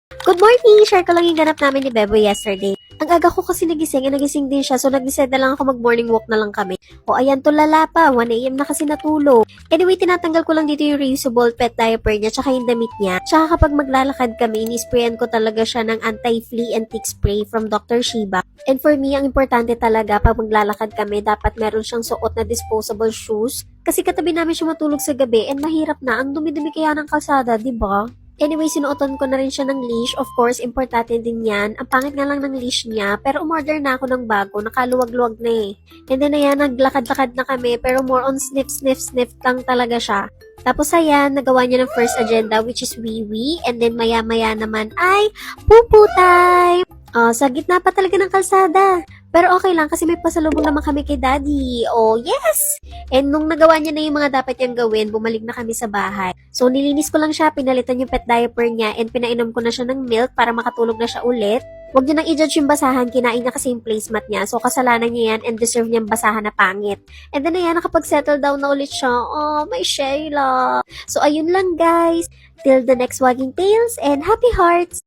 Good morning! Share ko lang yung ganap namin ni Bebo yesterday. Ang aga ko kasi nagising, nagising din siya, so nag-decide na lang ako mag-morning walk na lang kami. O ayan, tulala pa, 1 AM na kasi natulog. Anyway, tinatanggal ko lang dito yung reusable pet diaper niya, tsaka yung damit niya. Tsaka kapag maglalakad kami, inisprayan ko talaga siya ng anti-flea and tick spray from Dr. Shiba. And for me, ang importante talaga, pag maglalakad kami, dapat meron siyang suot na disposable shoes. Kasi katabi namin siya matulog sa gabi, and mahirap na, ang dumi-dumi kaya ng kalsada, di ba? Anyway, sinuotan ko na rin siya ng leash. Of course, importante din yan. Ang pangit nga lang ng leash niya, pero umorder na ako ng bago. Nakaluwag-luwag na eh. And then ayan, naglakad-lakad na kami, pero more on sniff lang talaga siya. Tapos ayan, nagawa niya ng first agenda, which is wee-wee. And then maya-maya naman ay poo-poo time! Sa gitna pa talaga ng kalsada. Pero okay lang kasi may pasalubong naman kami kay Daddy. Oh, yes! And nung nagawa niya na yung mga dapat niyang gawin, bumalik na kami sa bahay. So, nilinis ko lang siya, pinalitan yung pet diaper niya, and pinainom ko na siya ng milk para makatulog na siya ulit. Huwag niyo nang i-judge yung basahan, kinain niya kasi yung placemat niya. So, kasalanan niya yan and deserve niyang basahan na pangit. And then, ayan, nakapag-settle down na ulit siya. Oh, may Shayla. So, ayun lang guys. Till the next Wagging Tales and happy hearts!